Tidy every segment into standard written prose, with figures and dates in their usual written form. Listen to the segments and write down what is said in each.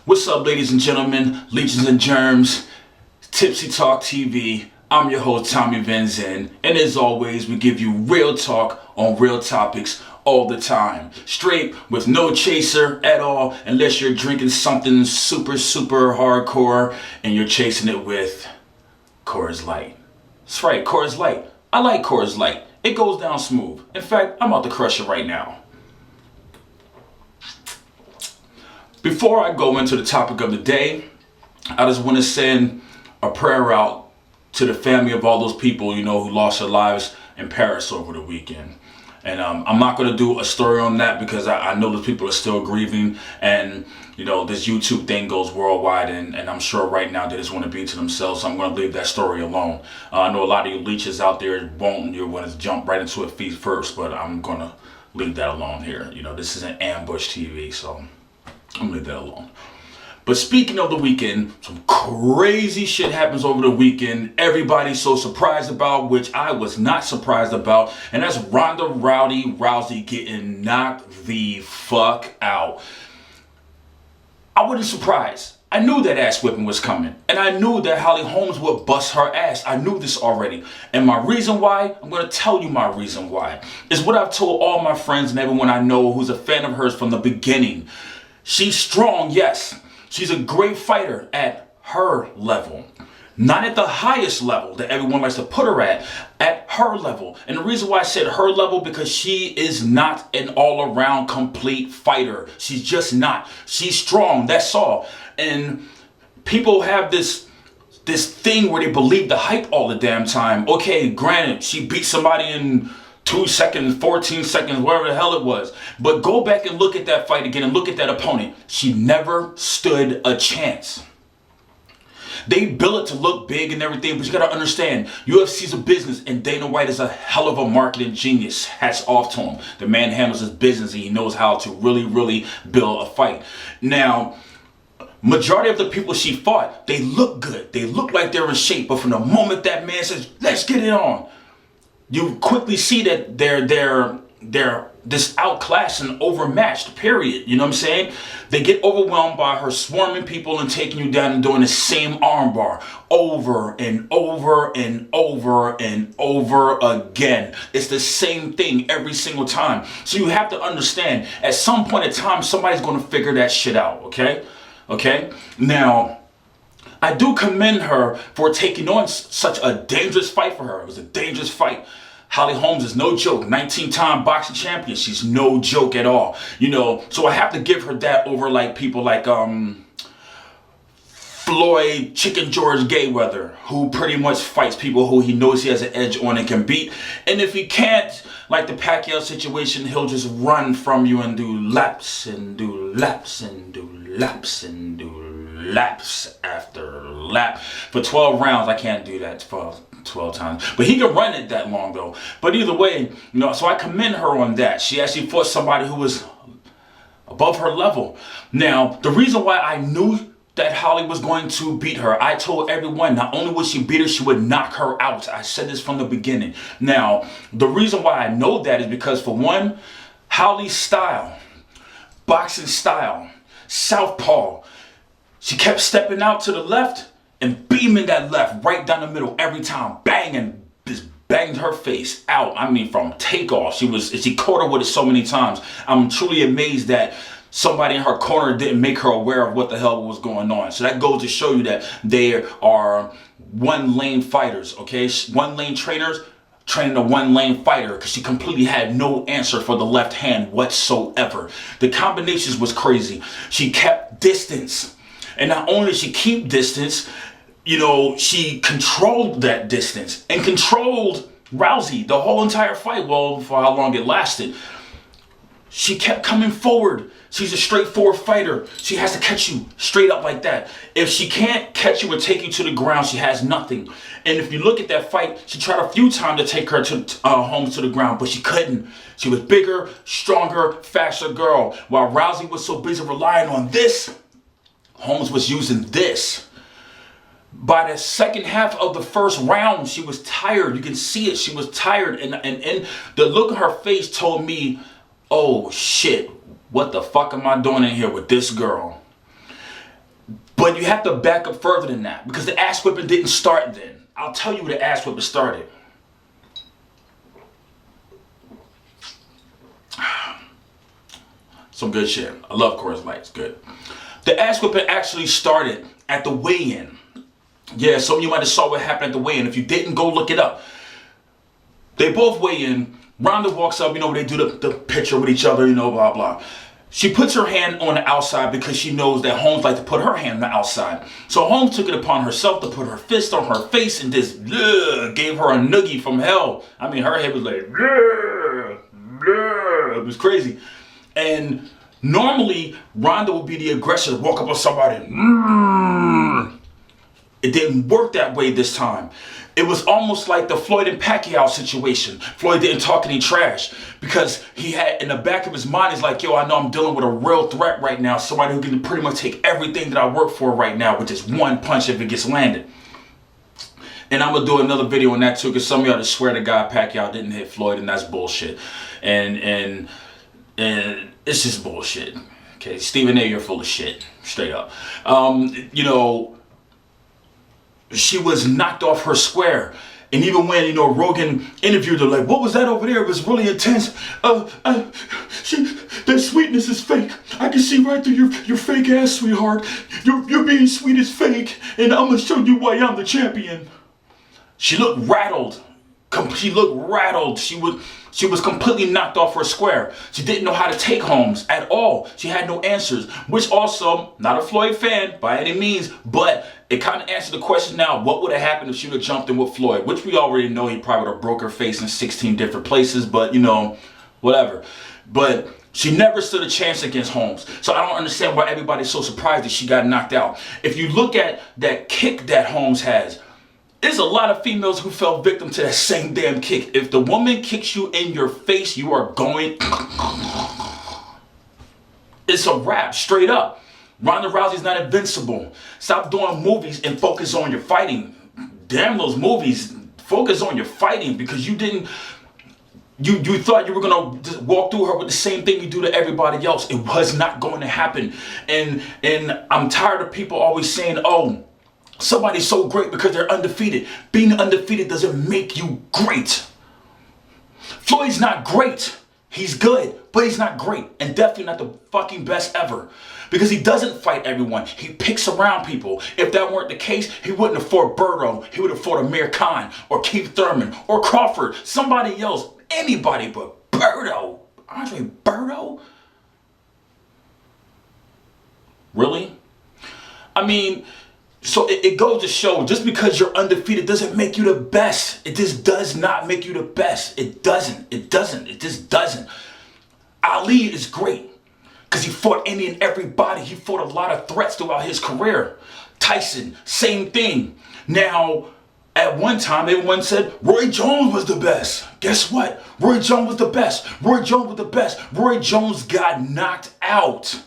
What's up, ladies and gentlemen, legions and germs, Tipsy Talk TV. I'm your host, Tommy Van Zen, and as always, we give you real talk on real topics all the time. Straight, with no chaser at all, unless you're drinking something super hardcore and you're chasing it with Coors Light. That's right, Coors Light. I like Coors Light. It goes down smooth. In fact, I'm about to crush it right now. Before I go into the topic of the day, I just want to send a prayer out to the family of all those people, who lost their lives in Paris over the weekend. And I'm not going to do a story on that because I know those people are still grieving, and this YouTube thing goes worldwide, and I'm sure right now they just want to be to themselves, so I'm going to leave that story alone. I know a lot of you leeches out there won't, and you're going to jump right into it feet first, but I'm going to leave that alone here. This is an ambush TV, so I'm gonna leave that alone. But speaking of the weekend, some crazy shit happens over the weekend. Everybody's so surprised about, which I was not surprised about, and that's Ronda Rousey getting knocked the fuck out. I wasn't surprised. I knew that ass whipping was coming, and I knew that Holm would bust her ass. I knew this already. And my reason why, I'm going to tell you my reason why, is what I've told all my friends and everyone I know who's a fan of hers from the beginning. She's strong, yes. She's a great fighter at her level. Not at the highest level that everyone likes to put her at her level. And the reason why I said her level, because she is not an all-around complete fighter. She's just not. She's strong, that's all. And people have this thing where they believe the hype all the damn time. Okay, granted, she beat somebody in 2 seconds, 14 seconds, whatever the hell it was. But go back and look at that fight again and look at that opponent. She never stood a chance. They bill it to look big and everything, but you gotta understand, UFC's a business, and Dana White is a hell of a marketing genius. Hats off to him. The man handles his business, and he knows how to really build a fight. Now, majority of the people she fought, they look good. They look like they're in shape, but from the moment that man says, let's get it on, you quickly see that they're this outclassed and overmatched, period. You know what I'm saying? They get overwhelmed by her swarming people and taking you down and doing the same armbar over and over and over and over again. It's the same thing every single time. So you have to understand, at some point in time, somebody's going to figure that shit out, okay? Okay? Now, I do commend her for taking on such a dangerous fight for her. It was a dangerous fight. Holm is no joke. 19-time boxing champion. She's no joke at all. So I have to give her that over like people like Floyd Chicken George Mayweather, who pretty much fights people who he knows he has an edge on and can beat. And if he can't, like the Pacquiao situation, he'll just run from you and do laps and do laps and do laps and do laps after lap for 12 rounds. I can't do that for 12 times, but he can run it that long though. But either way, so I commend her on that. She actually fought somebody who was above her level. Now, the reason why I knew that Holly was going to beat her, I told everyone, not only would she beat her, she would knock her out. I said this from the beginning. Now, the reason why I know that is because, for one, Holly's style, boxing style, southpaw, she kept stepping out to the left and beaming that left right down the middle every time, bang, and just banged her face out. I mean, from takeoff. She caught her with it so many times. I'm truly amazed that somebody in her corner didn't make her aware of what the hell was going on. So that goes to show you that they are one-lane fighters, okay? One-lane trainers training a one-lane fighter, because she completely had no answer for the left hand whatsoever. The combinations was crazy. She kept distance. And not only did she keep distance, she controlled that distance and controlled Rousey the whole entire fight. Well, for how long it lasted. She kept coming forward. She's a straightforward fighter. She has to catch you straight up like that. If she can't catch you or take you to the ground, she has nothing. And if you look at that fight, she tried a few times to take her to Holm to the ground, but she couldn't. She was bigger, stronger, faster girl. While Rousey was so busy relying on this, Holmes was using this. By the second half of the first round, she was tired. You can see it. She was tired. And the look on her face told me, oh shit, what the fuck am I doing in here with this girl? But you have to back up further than that, because the ass whipping didn't start then. I'll tell you where the ass whipping started. Some good shit. I love Coors Light. It's good. The ass whipping actually started at the weigh-in. Yeah, some of you might have saw what happened at the weigh-in. If you didn't, go look it up. They both weigh in. Ronda walks up, they do the picture with each other, blah, blah. She puts her hand on the outside because she knows that Holmes like to put her hand on the outside. So Holmes took it upon herself to put her fist on her face and just gave her a noogie from hell. I mean, her head was like, it was crazy. And normally, Ronda would be the aggressor, walk up on somebody. It didn't work that way this time. It was almost like the Floyd and Pacquiao situation. Floyd didn't talk any trash because he had in the back of his mind, he's like, yo, I know I'm dealing with a real threat right now. Somebody who can pretty much take everything that I work for right now with just one punch if it gets landed. And I'm going to do another video on that too, because some of y'all just swear to God Pacquiao didn't hit Floyd, and that's bullshit. And it's just bullshit. Okay, Stephen A., you're full of shit. Straight up. She was knocked off her square. And even when, Rogan interviewed her, like, what was that over there? It was really intense. That sweetness is fake. I can see right through your fake ass, sweetheart. You're being sweet as fake. And I'm going to show you why I'm the champion. She looked rattled. She looked rattled. She was completely knocked off her square. She didn't know how to take Holmes at all. She had no answers, which also, not a Floyd fan by any means, but it kind of answered the question now, what would have happened if she would have jumped in with Floyd? Which we already know he probably would have broke her face in 16 different places, but whatever. But she never stood a chance against Holmes. So I don't understand why everybody's so surprised that she got knocked out. If you look at that kick that Holmes has, there's a lot of females who fell victim to that same damn kick. If the woman kicks you in your face, you are going... It's a wrap, straight up. Ronda Rousey's not invincible. Stop doing movies and focus on your fighting. Damn those movies. Focus on your fighting, because you didn't... You thought you were going to just walk through her with the same thing you do to everybody else. It was not going to happen. And I'm tired of people always saying, oh, somebody's so great because they're undefeated. Being undefeated doesn't make you great. Floyd's not great. He's good, but he's not great. And definitely not the fucking best ever. Because he doesn't fight everyone. He picks around people. If that weren't the case, he wouldn't have fought Berto. He would have fought Amir Khan or Keith Thurman or Crawford. Somebody else. Anybody but Berto. Andre Berto? Really? I mean... So it goes to show, just because you're undefeated doesn't make you the best. It just does not make you the best. It doesn't. It just doesn't. Ali is great because he fought any and everybody. He fought a lot of threats throughout his career. Tyson, same thing. Now, at one time, everyone said Roy Jones was the best. Guess what? Roy Jones was the best. Roy Jones was the best. Roy Jones got knocked out.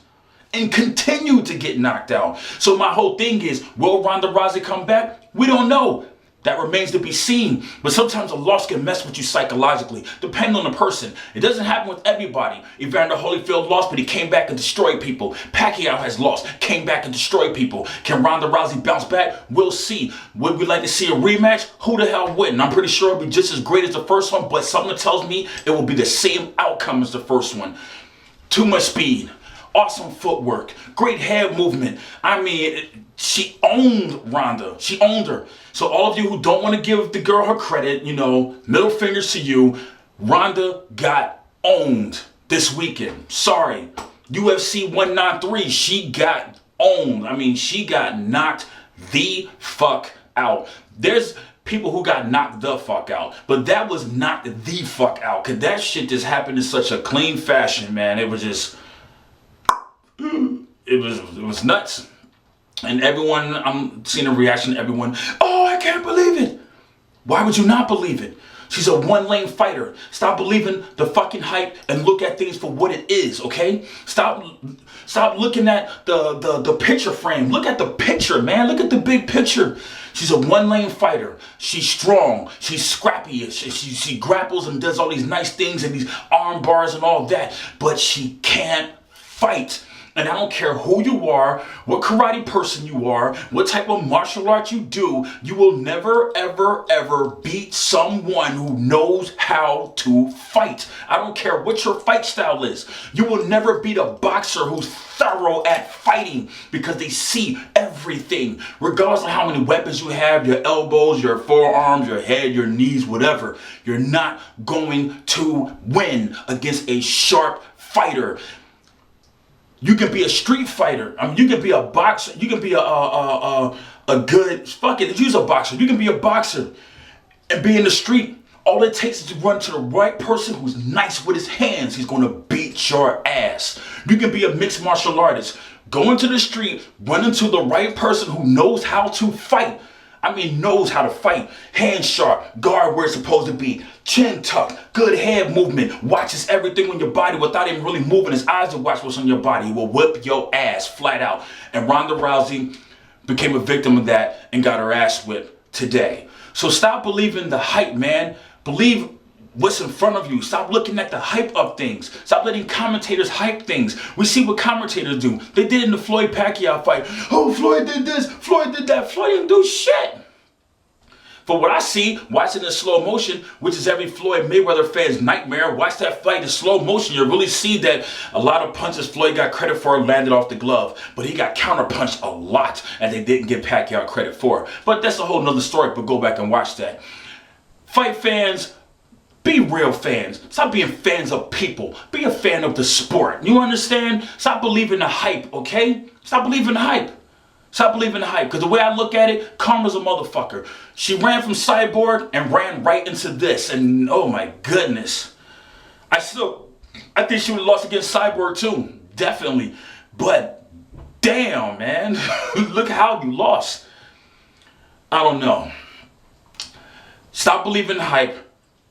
And continue to get knocked out. So my whole thing is, will Ronda Rousey come back? We don't know. That remains to be seen. But sometimes a loss can mess with you psychologically, depending on the person. It doesn't happen with everybody. Evander Holyfield lost, but he came back and destroyed people. Pacquiao has lost, came back and destroyed people. Can Ronda Rousey bounce back? We'll see. Would we like to see a rematch? Who the hell wouldn't? I'm pretty sure it'll be just as great as the first one, but something tells me it will be the same outcome as the first one. Too much speed. Awesome footwork, great head movement. I mean, she owned Ronda. She owned her. So all of you who don't want to give the girl her credit, middle fingers to you. Ronda got owned this weekend. Sorry. UFC 193, she got owned. I mean, she got knocked the fuck out. There's people who got knocked the fuck out, but that was not the fuck out, because that shit just happened in such a clean fashion, man. It was just... It was nuts. And everyone, I'm seeing a reaction to everyone, oh, I can't believe it. Why would you not believe it? She's a one-lane fighter. Stop believing the fucking hype and look at things for what it is, okay? Stop looking at the picture frame. Look at the picture, man. Look at the big picture. She's a one-lane fighter. She's strong. She's scrappy. She grapples and does all these nice things and these arm bars and all that. But she can't fight. And I don't care who you are, what karate person you are, what type of martial arts you do, you will never, ever, ever beat someone who knows how to fight. I don't care what your fight style is. You will never beat a boxer who's thorough at fighting because they see everything. Regardless of how many weapons you have, your elbows, your forearms, your head, your knees, whatever, you're not going to win against a sharp fighter. You can be a street fighter. I mean, you can be a boxer. You can be a good, fuck it, use a boxer. You can be a boxer and be in the street. All it takes is to run to the right person who's nice with his hands. He's going to beat your ass. You can be a mixed martial artist. Go into the street, run into the right person who knows how to fight. I mean, knows how to fight. Hand sharp, guard where it's supposed to be, chin tuck, good head movement, watches everything on your body without even really moving his eyes to watch what's on your body. He will whip your ass flat out. And Ronda Rousey became a victim of that and got her ass whipped today. So stop believing the hype, man. Believe what's in front of you. Stop looking at the hype of things. Stop letting commentators hype things. We see what commentators do. They did it in the Floyd Pacquiao fight. Oh, Floyd did this, Floyd did that. Floyd didn't do shit. For what I see, watching in slow motion, which is every Floyd Mayweather fan's nightmare, watch that fight in slow motion. You'll really see that a lot of punches Floyd got credit for landed off the glove. But he got counterpunched a lot, and they didn't give Pacquiao credit for. But that's a whole nother story, but go back and watch that. Fight fans, be real fans. Stop being fans of people. Be a fan of the sport. You understand? Stop believing the hype, okay? Stop believing the hype. Stop believing the hype. Because the way I look at it, Karma's a motherfucker. She ran from Cyborg and ran right into this. And oh my goodness. I think she would have lost against Cyborg too. Definitely. But damn, man. Look how you lost. I don't know. Stop believing the hype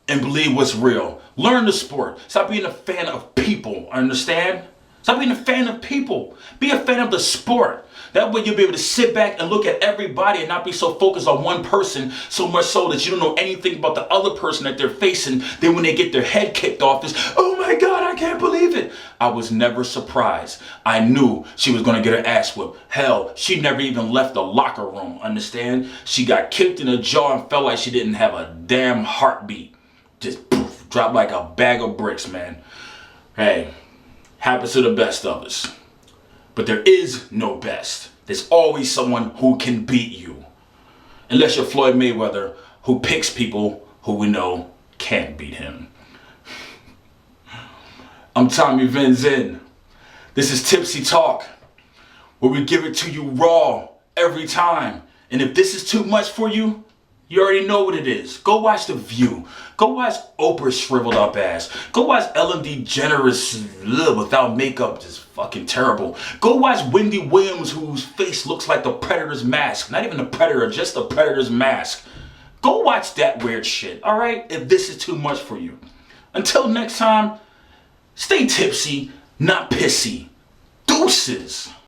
and believe what's real. Learn the sport. Stop being a fan of people. Understand? Stop being a fan of people. Be a fan of the sport. That way you'll be able to sit back and look at everybody and not be so focused on one person, so much so that you don't know anything about the other person that they're facing. Then when they get their head kicked off, it's, oh my God, I can't believe it. I was never surprised. I knew she was going to get her ass whipped. Hell, she never even left the locker room, understand? She got kicked in the jaw and felt like she didn't have a damn heartbeat. Just poof, dropped like a bag of bricks, man. Hey, happens to the best of us. But there is no best. There's always someone who can beat you. Unless you're Floyd Mayweather, who picks people who we know can't beat him. I'm Tommy Venzin. This is Tipsy Talk, where we give it to you raw every time. And if this is too much for you, you already know what it is. Go watch The View. Go watch Oprah's shriveled up ass. Go watch Ellen DeGeneres without makeup, just fucking terrible. Go watch Wendy Williams, whose face looks like the Predator's mask. Not even the Predator, just the Predator's mask. Go watch that weird shit, alright? If this is too much for you. Until next time, stay tipsy, not pissy. Deuces.